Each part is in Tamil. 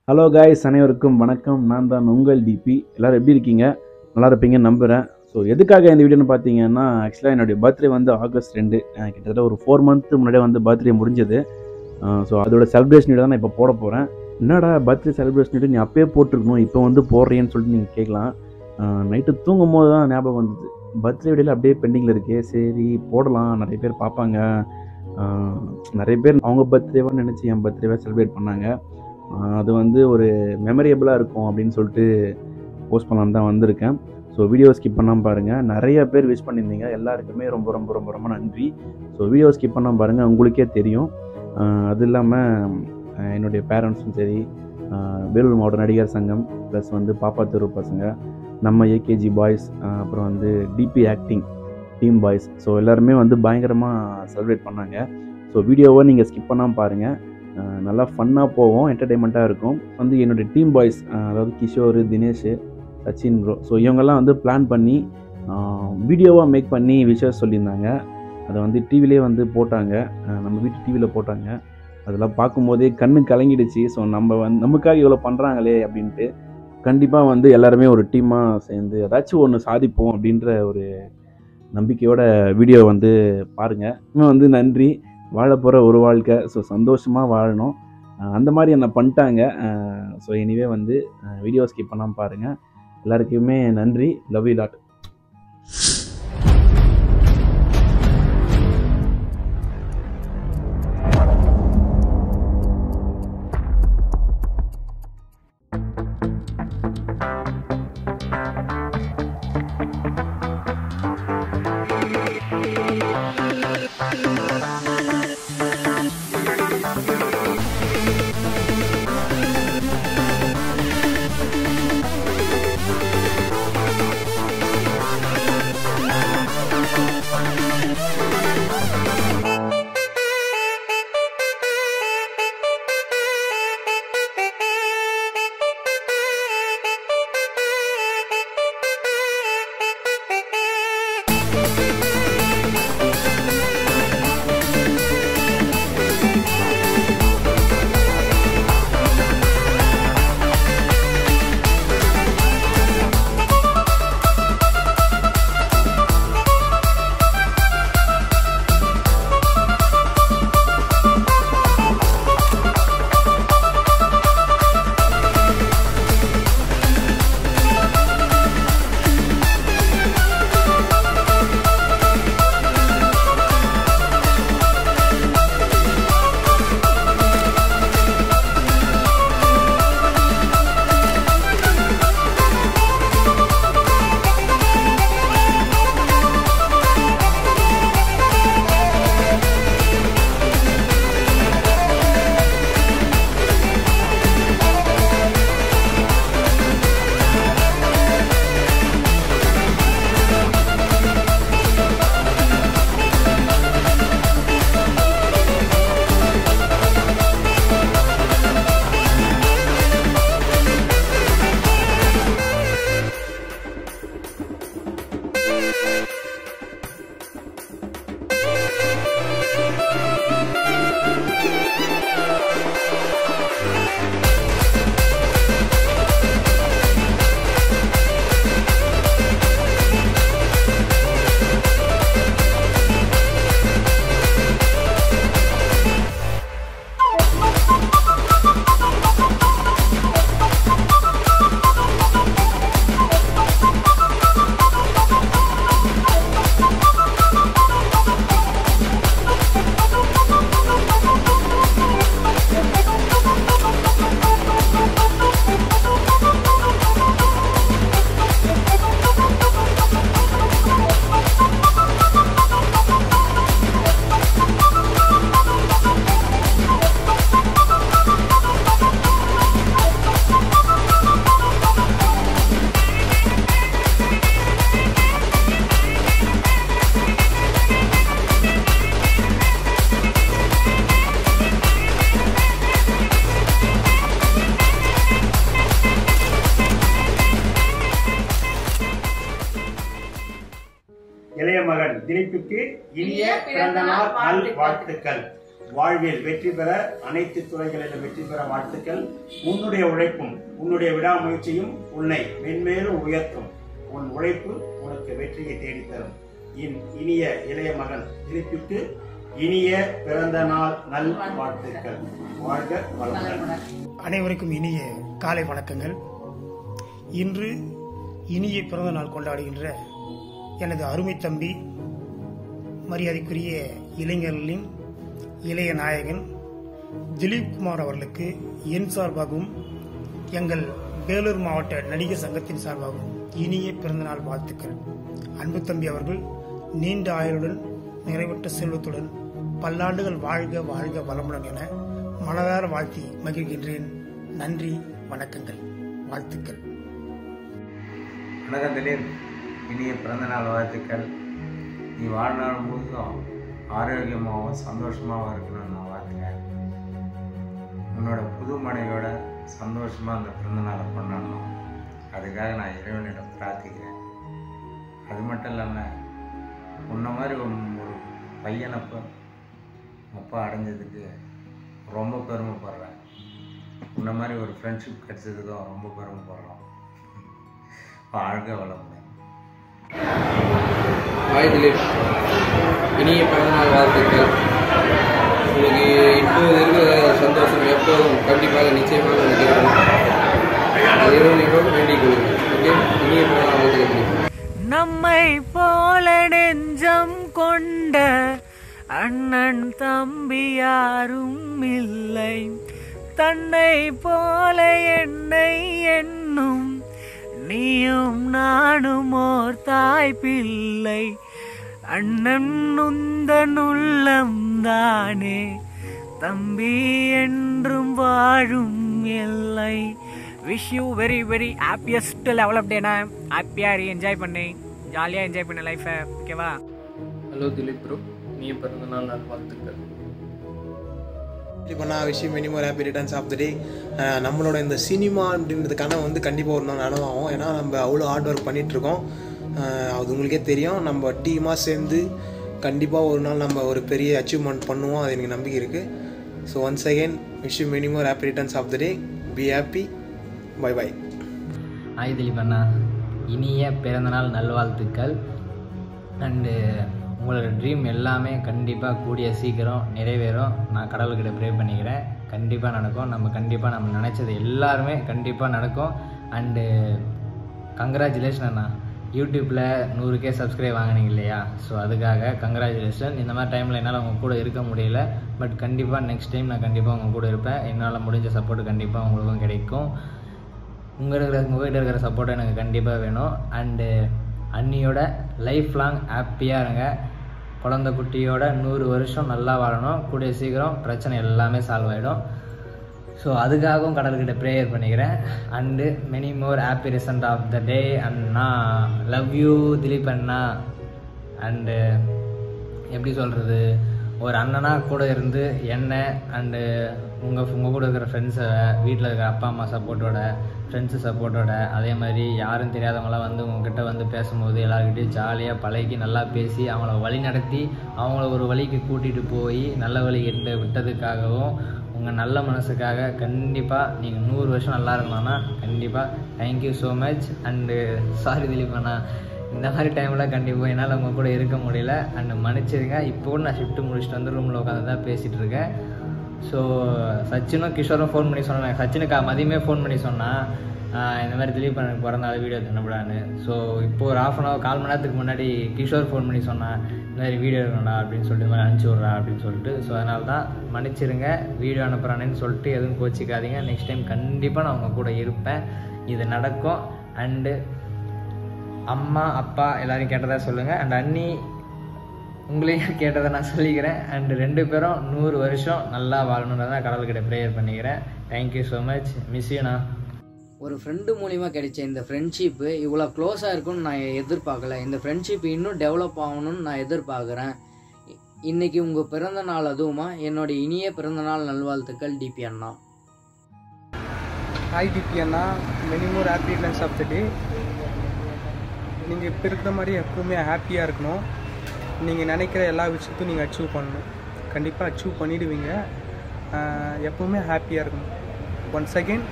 ஹலோ காய்ஸ், அனைவருக்கும் வணக்கம். நான் தான் உங்கள் டிபி. எல்லோரும் எப்படி இருக்கீங்க? நல்லா இருப்பீங்கன்னு நம்புகிறேன். ஸோ எதுக்காக இந்த வீடியோன்னு பார்த்தீங்கன்னா, ஆக்சுவலாக என்னுடைய பர்த்டே வந்து ஆகஸ்ட் 2. கிட்டத்தட்ட ஒரு 4 மந்த் முன்னாடியே வந்து பர்த்டே முடிஞ்சது. ஸோ அதோட செலிப்ரேஷன் வீடியோ தான் நான் இப்போ போட போகிறேன். என்னடா பர்த்டே செலிப்ரேஷன் வீடியோ நீ அப்பயே போட்டிருக்கணும், இப்போ வந்து போடுறேன்னு சொல்லிட்டு நீங்கள் கேட்கலாம். நைட்டு தூங்கும் போது தான் ஞாபகம் வந்தது, பர்த்டே வீடியோவில் அப்படியே பெண்டிங்கில் இருக்கே, சரி போடலாம், நிறைய பேர் பார்ப்பாங்க. நிறைய பேர் அவங்க பர்த்டேவாக நினச்சி என் பர்த்டேவாக செலிப்ரேட் பண்ணாங்க. அது வந்து ஒரு மெமரியபிளாக இருக்கும் அப்படின்னு சொல்லிட்டு போஸ்ட் பண்ணலான்னு தான் வந்திருக்கேன். ஸோ வீடியோ ஸ்கிப் பண்ணாமல் பாருங்கள். நிறைய பேர் விஷ் பண்ணியிருந்தீங்க, எல்லாருக்குமே ரொம்ப ரொம்ப ரொம்ப ரொம்ப நன்றி. ஸோ வீடியோ ஸ்கிப் பண்ணாமல் பாருங்கள், உங்களுக்கே தெரியும். அது இல்லாமல் என்னுடைய பேரண்ட்ஸும் சரி, வேலூர் மாவட்ட நடிகர் சங்கம், ப்ளஸ் வந்து பாப்பா தெரு பசங்க, நம்ம ஏகேஜி பாய்ஸ், அப்புறம் வந்து DP acting team boys, so எல்லாருமே வந்து பயங்கரமாக செலிப்ரேட் பண்ணாங்க. ஸோ வீடியோவை நீங்கள் ஸ்கிப் பண்ணாமல் பாருங்கள், நல்லா ஃபன்னாக போவோம், என்டர்டெயின்மெண்ட்டாக இருக்கும். வந்து என்னுடைய டீம் பாய்ஸ், அதாவது கிஷோர், தினேஷ், சச்சின் ப்ரோ, ஸோ இவங்கெல்லாம் வந்து பிளான் பண்ணி வீடியோவாக மேக் பண்ணி விஷஸ் சொல்லியிருந்தாங்க. அதை வந்து டிவிலே வந்து போட்டாங்க, நம்ம வீட்டு டிவியில் போட்டாங்க. அதெல்லாம் பார்க்கும்போதே கண்ணு கலங்கிடுச்சு. ஸோ நமக்காக இவ்வளோ பண்ணுறாங்களே அப்படின்ட்டு, கண்டிப்பாக வந்து எல்லாருமே ஒரு டீமாக சேர்ந்து ஏதாச்சும் ஒன்று சாதிப்போம் அப்படின்ற ஒரு நம்பிக்கையோட வீடியோ வந்து பாருங்கள். இன்னும் வந்து நன்றி. வாழ போகிற ஒரு வாழ்க்கை, ஸோ சந்தோஷமாக வாழணும், அந்த மாதிரி என்ன பண்ணிட்டாங்க. ஸோ எனிவே வந்து வீடியோ ஸ்கிப் பண்ணாமல் பாருங்கள். எல்லாருக்குமே நன்றி. Love you lot. திலீப்புக்கு இனிய பிறந்த நாள் நல் வாழ்த்துக்கள். வாழ்வில் வெற்றி பெற, அனைத்து துறைகளிலும் வெற்றி பெற வாழ்த்துக்கள். உன்னுடைய உழைப்பும் உன்னுடைய விடாமுயற்சியும் உன்னை மென்மேலும் உயர்த்தும். உன் உழைப்பு உனக்கு வெற்றியை தேடித்தரும். இனிய இளைய மகன் திலீப்புக்கு இனிய பிறந்த நாள் நல் வாழ்த்துக்கள். வாழ்க வளமுடன். அனைவருக்கும் இனிய காலை வணக்கங்கள். இன்று இனிய பிறந்த நாள் கொண்டாடுகின்ற எனது அருமை தம்பி, மரியாதைக்குரிய இளைஞர்களின் இளைய நாயகன் திலீப் குமார் அவர்களுக்கு என் சார்பாகவும் எங்கள் வேலூர் மாவட்ட நடிகர் சங்கத்தின் சார்பாகவும் இனிய பிறந்தநாள் வாழ்த்துக்கள். அன்பு தம்பி அவர்கள் நீண்ட ஆயுளுடன் நிறைவற்ற செல்வத்துடன் பல்லாண்டுகள் வாழ்க வாழ்க வளமுடன் என மனதார வாழ்த்தி மகிழ்கின்றேன். நன்றி, வணக்கங்கள், வாழ்த்துக்கள். வணக்கம் திலீப், இனிய பிறந்தநாள் வாழ்த்துக்கள். நீ வாழ்நாள் முழுதும் ஆரோக்கியமாகவும் சந்தோஷமாகவும் இருக்கணும்னு நான் வாழ்த்துக்கிறேன். உன்னோட புது மனைவியோட சந்தோஷமாக அந்த பிறந்தநாளை கொண்டாடணும். அதுக்காக நான் இறைவனிடம் பிரார்த்திக்கிறேன். அது மட்டும் இல்லாமல் உன்ன மாதிரி ஒரு பையனப்போ அப்பா அடைஞ்சதுக்கு ரொம்ப பெருமைப்படுறேன். உன்ன மாதிரி ஒரு ஃப்ரெண்ட்ஷிப் கிடைச்சதுக்கும் ரொம்ப பெருமைப்படுறோம். வாழ்க வளமுடன். ஹாய் திலீப், இனிய பிறந்தநாள் வாழ்த்துக்கள். உங்களுக்கு இப்போது இருக்கிற சந்தோஷம் எப்போதும் கண்டிப்பாக நிச்சயமாக நினைக்கிறேன். இறைவனிடம் வேண்டிக் கொள்ளுங்கள். ஓகே, இனிய பிறந்தநாள் வாழ்த்துக்கள். நம்மை போல நெஞ்சம் கொண்ட அண்ணன் தம்பி யாரும் இல்லை. தன்னை போல என்னை என்னும் நீயும் நானும் ஓர் தாய் பிள்ளை. அண்ணன் உந்தன் உள்ளம் தானே தம்பி என்றும் வாழும் எல்லை. Wish you very very happiest level of டேனா. ஹாப்பியாக என்ஜாய் பண்ணேன், ஜாலியாக என்ஜாய் பண்ண லைஃபை. ஓகேவா? ஹலோ திலீப் ப்ரோ, இனிய பிறந்தநாள் நல் வாழ்த்துக்கள். இப்போ நான் விஷயம் minimum happy returns of the day. நம்மளோட இந்த சினிமா அப்படின்றது கனவு வந்து கண்டிப்பாக ஒரு நாள் நனவாகும். ஏன்னா நம்ம அவ்வளோ ஹார்ட் ஒர்க் பண்ணிகிட்ருக்கோம். அது உங்களுக்கே தெரியும். நம்ம டீமாக சேர்ந்து கண்டிப்பாக ஒரு நாள் நம்ம ஒரு பெரிய அச்சீவ்மெண்ட் பண்ணுவோம். அது எனக்கு நம்பிக்கை இருக்குது. So once again wish you many more happy returns of the day. Be happy. Bye bye. Hi Dilip அண்ணா, இனிய பிறந்தநாள் நல்வாழ்த்துக்கள். அண்டு உங்களோட ட்ரீம் எல்லாமே கண்டிப்பாக கூடிய சீக்கிரம் நிறைவேறும். நான் கடவுள்கிட்ட ப்ரே பண்ணிக்கிறேன். கண்டிப்பாக நடக்கும். நம்ம நினச்சது எல்லாருமே கண்டிப்பாக நடக்கும். அண்டு கங்க்ராச்சுலேஷன் அண்ணா, யூடியூப்பில் 100K சப்ஸ்கிரைப் வாங்கினீங்க இல்லையா? ஸோ அதுக்காக கங்க்ராச்சுலேஷன். இந்த மாதிரி டைமில் என்னால் உங்கள் கூட இருக்க முடியல. பட் கண்டிப்பாக நெக்ஸ்ட் டைம் நான் கண்டிப்பாக உங்கள் கூட இருப்பேன். என்னால் முடிஞ்ச சப்போர்ட் கண்டிப்பாக உங்களுக்கும் கிடைக்கும். உங்கள்கிட்ட இருக்கிற சப்போர்ட் எனக்கு கண்டிப்பாக வேணும். அண்டு அண்ணியோட லைஃப் லாங் ஹாப்பியாக இருங்க. குழந்தை குட்டியோட 100 வருஷம் நல்லா வாழணும். கூடிய சீக்கிரம் பிரச்சனை எல்லாமே சால்வ் ஆகிடும். ஸோ அதுக்காகவும் கடவுள்கிட்ட ப்ரேயர் பண்ணிக்கிறேன். And many more happy result of the day. அண்ணா லவ் யூ திலீப் அண்ணா. அண்டு எப்படி சொல்கிறது, ஒரு அண்ணனாக கூட இருந்து என்ன அண்டு உங்கள் கூட இருக்கிற ஃப்ரெண்ட்ஸை, வீட்டில் இருக்கிற அப்பா அம்மா சப்போர்ட்டோட, ஃப்ரெண்ட்ஸு சப்போர்ட்டோட, அதே மாதிரி யாரும் தெரியாதவங்களாம் வந்து உங்ககிட்ட வந்து பேசும்போது எல்லாருக்கிட்டையும் ஜாலியாக பழகி நல்லா பேசி அவங்கள வழி நடத்தி அவங்கள ஒரு வழிக்கு கூட்டிகிட்டு போய் நல்ல வழி விட்டதுக்காகவும் உங்கள் நல்ல மனசுக்காக கண்டிப்பாக நீங்கள் 100 வருஷம் நல்லா இருக்கணும்னா கண்டிப்பாக thank you so much. And sorry Dilip அண்ணா, இந்த மாதிரி டைமில் கண்டிப்பாக என்னால் உங்கள் கூட இருக்க முடியல. அண்டு மன்னிச்சிருங்க. இப்போ கூட நான் ஷிஃப்ட்டு முடிச்சுட்டு வந்து ரூமில் உட்காந்து தான் பேசிகிட்டு இருக்கேன். ஸோ சச்சினும் கிஷோரும் ஃபோன் பண்ணி சொன்னேன். சச்சினுக்கு மதியமே ஃபோன் பண்ணி சொன்னான், இந்த மாதிரி திலீப் எனக்கு பிறந்தாலும் வீடியோ எடுக்கணும்டான்னு. ஸோ இப்போது ஒரு 1/2 hour 1/4 மணி நேரத்துக்கு முன்னாடி கிஷோர் ஃபோன் பண்ணி சொன்னான், இந்த மாதிரி வீடியோ எடுக்கணும்டா அப்படின்னு சொல்லிட்டு, இந்த மாதிரி அனுப்பிச்சி விட்றா அப்படின்னு சொல்லிட்டு. ஸோ அதனால தான் மன்னிச்சிருங்க, வீடியோ அனுப்புகிறானேன்னு சொல்லிட்டு எதுவும் கோச்சிக்காதீங்க. நெக்ஸ்ட் டைம் கண்டிப்பாக நான் உங்கள் கூட இருப்பேன். இது நடக்கும். அண்டு அம்மா அப்பா எல்லோரும் கேட்டதாக சொல்லுங்கள். அண்ட் அண்ணி உங்களையும் கேட்டதை நான் சொல்லிக்கிறேன். அண்டு 2 பேரும் 100 வருஷம் நல்லா வாழணுன்னு தான் கடவுள்கிட்ட ப்ரேயர் பண்ணிக்கிறேன். Thank you so much. மிஸ் யூண்ணா. ஒரு ஃப்ரெண்டு மூலிமா கிடைச்ச இந்த ஃப்ரெண்ட்ஷிப்பு இவ்வளோ க்ளோஸாக இருக்குன்னு நான் எதிர்பார்க்கல. இந்த ஃப்ரெண்ட்ஷிப் இன்னும் டெவலப் ஆகணும்னு நான் எதிர்பார்க்குறேன். இன்றைக்கி உங்கள் பிறந்த நாள், அதுவுமா என்னோடய இனிய பிறந்தநாள் நல்வாழ்த்துக்கள் டிபி அண்ணா. ஹாய் டிபி அண்ணா, many more happy returns of the day. நீங்கள் இப்போ இருக்கிற மாதிரி எப்பவுமே ஹாப்பியாக இருக்கணும். நீங்கள் நினைக்கிற எல்லா விஷயத்தையும் நீங்கள் அச்சீவ் பண்ணணும். கண்டிப்பாக அச்சீவ் பண்ணிடுவீங்க. எப்போவுமே ஹாப்பியாக இருக்கணும். Once again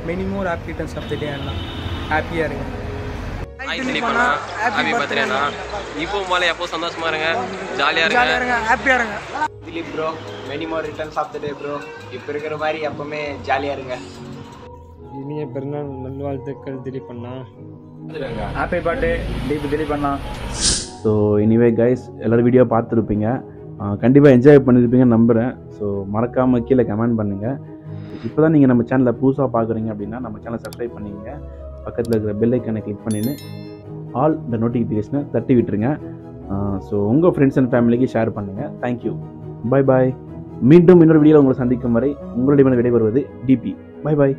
many more happy returns of the day அண்ணா. ஹாப்பியாக இருங்க. ஹாப்பி பர்த்டே அண்ணா. இப்போ போல எப்போ சந்தோஷமா இருங்க, ஜாலியாக இருங்க, ஹாப்பியாக இருங்க. Dilip bro, many more returns of the day bro. இப்போ இருக்கிற மாதிரி எப்பவுமே ஜாலியாக இருங்க. இனிய பிறந்தநாள் நல்வாழ்த்துக்கள் திலீப் அண்ணா. ஹாப்பி பர்த்டே திலீப் அண்ணா. ஸோ எனிவே கைஸ், எல்லோரும் வீடியோ பார்த்துருப்பீங்க, கண்டிப்பாக என்ஜாய் பண்ணியிருப்பீங்கன்னு நம்புகிறேன். ஸோ மறக்காமல் கீழே கமெண்ட் பண்ணுங்கள். இப்போ தான் நீங்கள் நம்ம சேனலில் புதுசாக பார்க்குறீங்க அப்படின்னா நம்ம சேனலை சப்ஸ்கிரைப் பண்ணிங்க. பக்கத்தில் இருக்கிற பெல் ஐக்கனை கிளிக் பண்ணிவிட்டு ஆல் த நோட்டிஃபிகேஷனை தட்டி விட்டுருங்க. ஸோ உங்கள் ஃப்ரெண்ட்ஸ் அண்ட் ஃபேமிலிக்கு ஷேர் பண்ணுங்கள். தேங்க்யூ. Bye bye. மீண்டும் இன்னொரு வீடியோவில் உங்களை சந்திக்கும் வரை உங்களுடைய விடைபெறுவது டிபி. Bye bye.